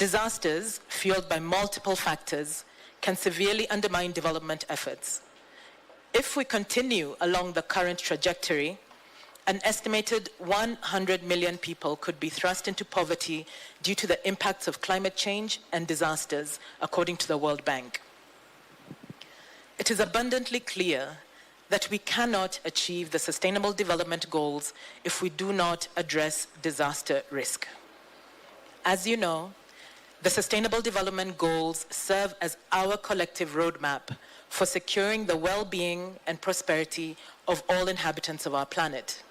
Disasters, fueled by multiple factors, can severely undermine development efforts. If we continue along the current trajectory, an estimated 100 million people could be thrust into poverty due to the impacts of climate change and disasters, according to the World Bank. It is abundantly clear that we cannot achieve the Sustainable Development Goals if we do not address disaster risk. As you know, the Sustainable Development Goals serve as our collective roadmap for securing the well-being and prosperity of all inhabitants of our planet.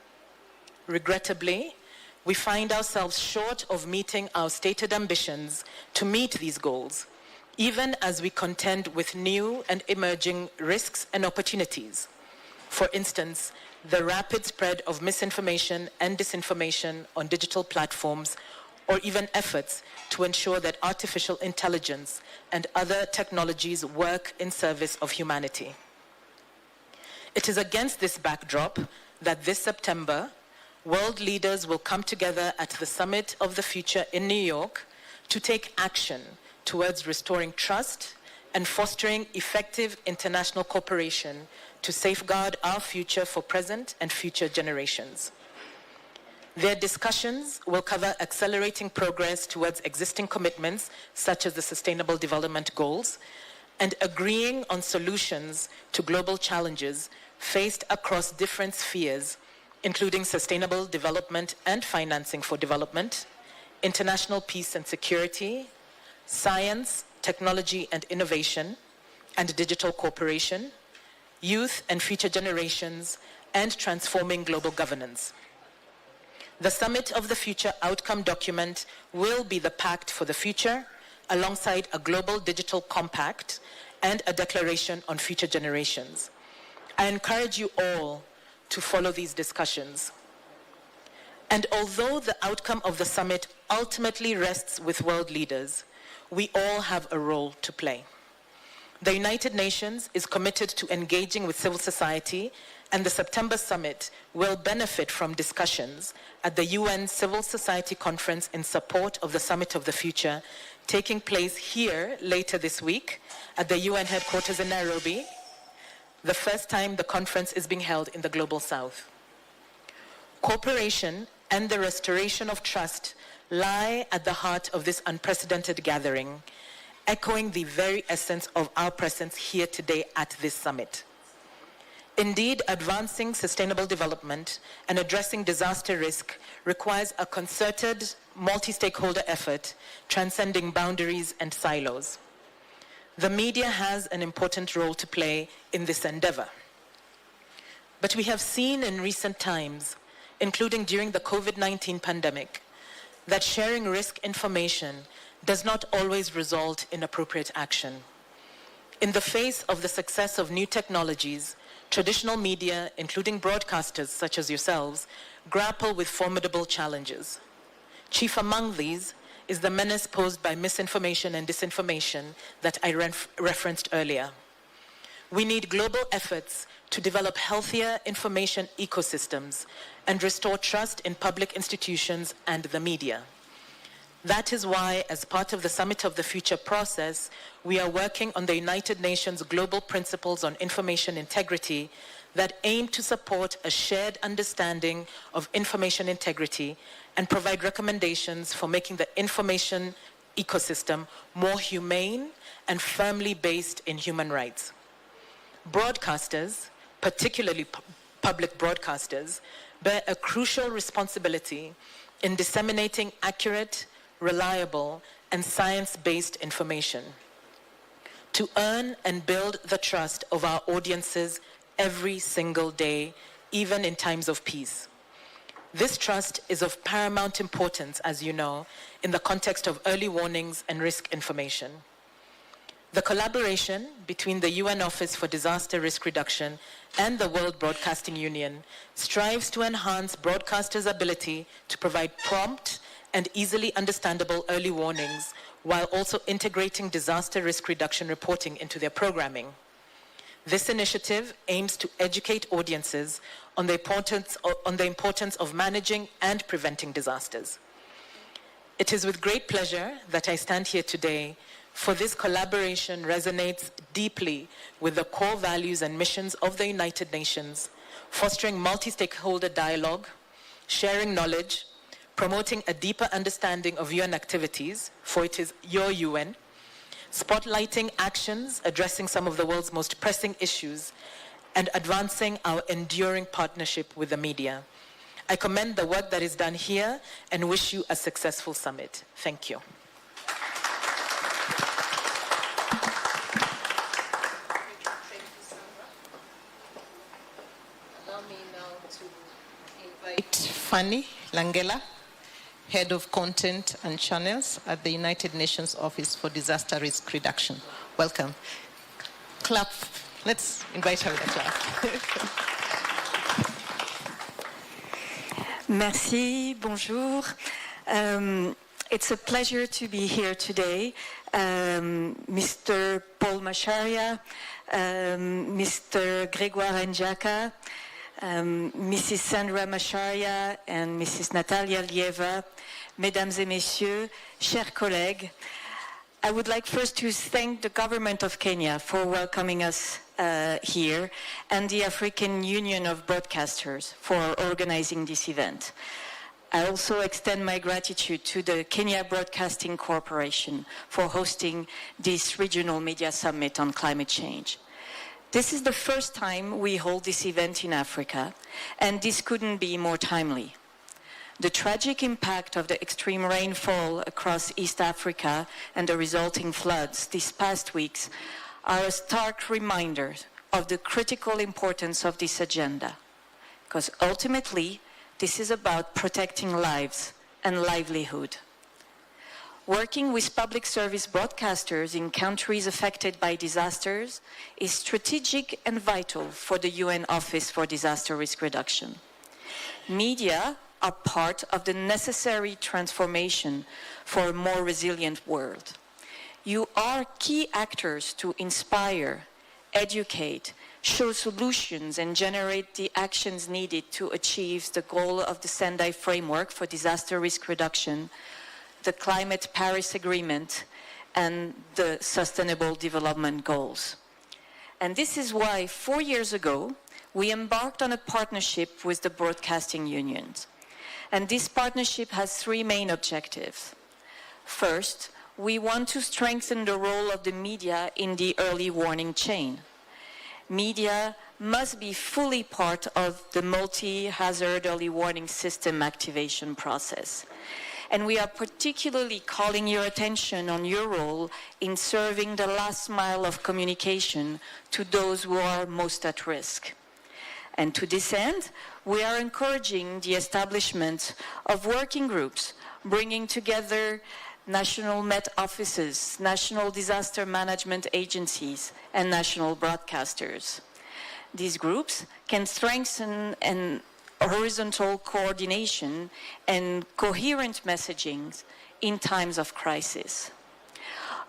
Regrettably, we find ourselves short of meeting our stated ambitions to meet these goals, even as we contend with new and emerging risks and opportunities. For instance, the rapid spread of misinformation and disinformation on digital platforms, or even efforts to ensure that artificial intelligence and other technologies work in service of humanity. It is against this backdrop that this September, world leaders will come together at the Summit of the Future in New York to take action towards restoring trust and fostering effective international cooperation to safeguard our future for present and future generations. Their discussions will cover accelerating progress towards existing commitments, such as the Sustainable Development Goals, and agreeing on solutions to global challenges faced across different spheres, including sustainable development and financing for development, international peace and security, science, technology and innovation, and digital cooperation, youth and future generations, and transforming global governance. The Summit of the Future outcome document will be the pact for the future, alongside a global digital compact and a declaration on future generations. I encourage you all to follow these discussions. And although the outcome of the summit ultimately rests with world leaders, we all have a role to play. The United Nations is committed to engaging with civil society, and the September summit will benefit from discussions at the UN Civil Society Conference in support of the Summit of the Future, taking place here later this week at the UN headquarters in Nairobi, the first time the conference is being held in the Global South. Cooperation and the restoration of trust lie at the heart of this unprecedented gathering, echoing the very essence of our presence here today at this summit. Indeed, advancing sustainable development and addressing disaster risk requires a concerted, multi-stakeholder effort transcending boundaries and silos. The media has an important role to play in this endeavor. But we have seen in recent times, including during the COVID-19 pandemic, that sharing risk information does not always result in appropriate action. In the face of the success of new technologies, traditional media, including broadcasters such as yourselves, grapple with formidable challenges. Chief among these is the menace posed by misinformation and disinformation that I referenced earlier. We need global efforts to develop healthier information ecosystems and restore trust in public institutions and the media. That is why, as part of the Summit of the Future process, we are working on the United Nations Global Principles on Information Integrity that aim to support a shared understanding of information integrity and provide recommendations for making the information ecosystem more humane and firmly based in human rights. Broadcasters, particularly public broadcasters, bear a crucial responsibility in disseminating accurate, reliable, and science-based information to earn and build the trust of our audiences every single day, even in times of peace. This trust is of paramount importance, as you know, in the context of early warnings and risk information. The collaboration between the UN Office for Disaster Risk Reduction and the World Broadcasting Union strives to enhance broadcasters' ability to provide prompt and easily understandable early warnings, while also integrating disaster risk reduction reporting into their programming. This initiative aims to educate audiences on the importance of managing and preventing disasters. It is with great pleasure that I stand here today, for this collaboration resonates deeply with the core values and missions of the United Nations, fostering multi-stakeholder dialogue, sharing knowledge, promoting a deeper understanding of UN activities, for it is your UN, spotlighting actions addressing some of the world's most pressing issues, and advancing our enduring partnership with the media. I commend the work that is done here and wish you a successful summit. Thank you. Allow me now to invite Fanny Langela, Head of Content and Channels at the United Nations Office for Disaster Risk Reduction. Welcome. Clap. Let's invite her to clap. Merci, bonjour. It's a pleasure to be here today. Mr. Paul Macharia, Mr. Grégoire Njaka, Mrs. Sandra Macharia, and Mrs. Natalia Lieva, Mesdames et Messieurs, chers collègues, I would like first to thank the government of Kenya for welcoming us here, and the African Union of Broadcasters for organizing this event. I also extend my gratitude to the Kenya Broadcasting Corporation for hosting this regional media summit on climate change. This is the first time we hold this event in Africa, and this couldn't be more timely. The tragic impact of the extreme rainfall across East Africa and the resulting floods these past weeks are a stark reminder of the critical importance of this agenda, because ultimately this is about protecting lives and livelihood. Working with public service broadcasters in countries affected by disasters is strategic and vital for the UN Office for Disaster Risk Reduction. Media are part of the necessary transformation for a more resilient world. You are key actors to inspire, educate, show solutions, and generate the actions needed to achieve the goal of the Sendai Framework for Disaster Risk Reduction, the Climate Paris Agreement, and the Sustainable Development Goals. And this is why 4 years ago, we embarked on a partnership with the broadcasting unions. And this partnership has three main objectives. First, we want to strengthen the role of the media in the early warning chain. Media must be fully part of the multi-hazard early warning system activation process. And we are particularly calling your attention on your role in serving the last mile of communication to those who are most at risk. And to this end, we are encouraging the establishment of working groups, bringing together national Met offices, national disaster management agencies, and national broadcasters. These groups can strengthen an horizontal coordination and coherent messaging in times of crisis.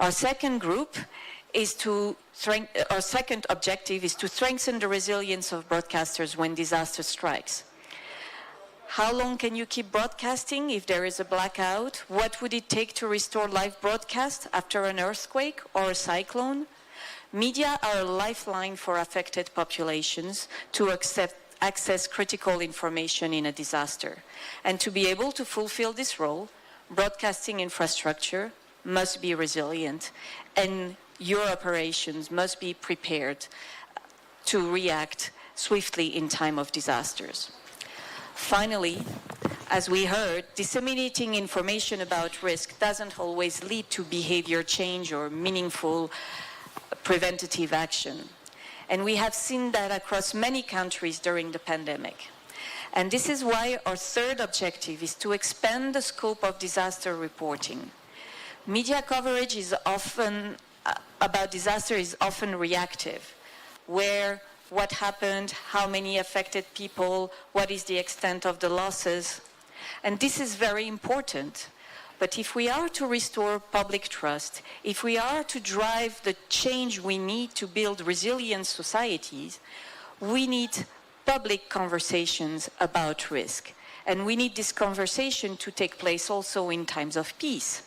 Our second objective is to strengthen the resilience of broadcasters when disaster strikes. How long can you keep broadcasting if there is a blackout? What would it take to restore live broadcast after an earthquake or a cyclone? Media are a lifeline for affected populations to access critical information in a disaster. And to be able to fulfill this role, broadcasting infrastructure must be resilient, and your operations must be prepared to react swiftly in time of disasters. Finally, as we heard, disseminating information about risk doesn't always lead to behavior change or meaningful preventative action. And we have seen that across many countries during the pandemic. And this is why our third objective is to expand the scope of disaster reporting. Media coverage is often about disaster is often reactive, where what happened, how many affected people, what is the extent of the losses. And this is very important. But if we are to restore public trust, if we are to drive the change we need to build resilient societies, we need public conversations about risk. And we need this conversation to take place also in times of peace.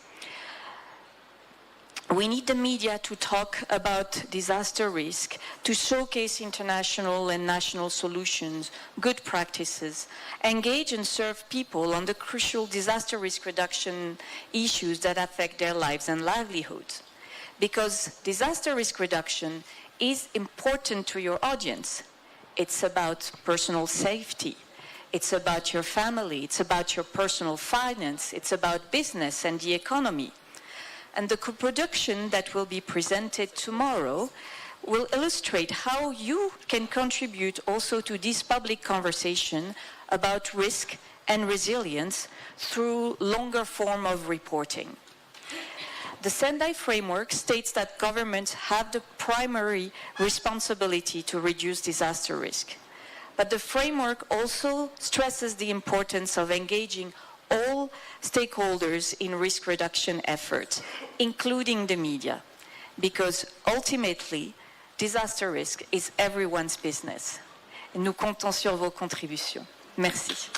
We need the media to talk about disaster risk, to showcase international and national solutions, good practices, engage and serve people on the crucial disaster risk reduction issues that affect their lives and livelihoods. Because disaster risk reduction is important to your audience. It's about personal safety. It's about your family. It's about your personal finance. It's about business and the economy. And the co-production that will be presented tomorrow will illustrate how you can contribute also to this public conversation about risk and resilience through longer form of reporting. The Sendai framework states that governments have the primary responsibility to reduce disaster risk. But the framework also stresses the importance of engaging all stakeholders in risk reduction efforts, including the media, because ultimately, disaster risk is everyone's business. Et nous comptons sur vos contributions. Merci.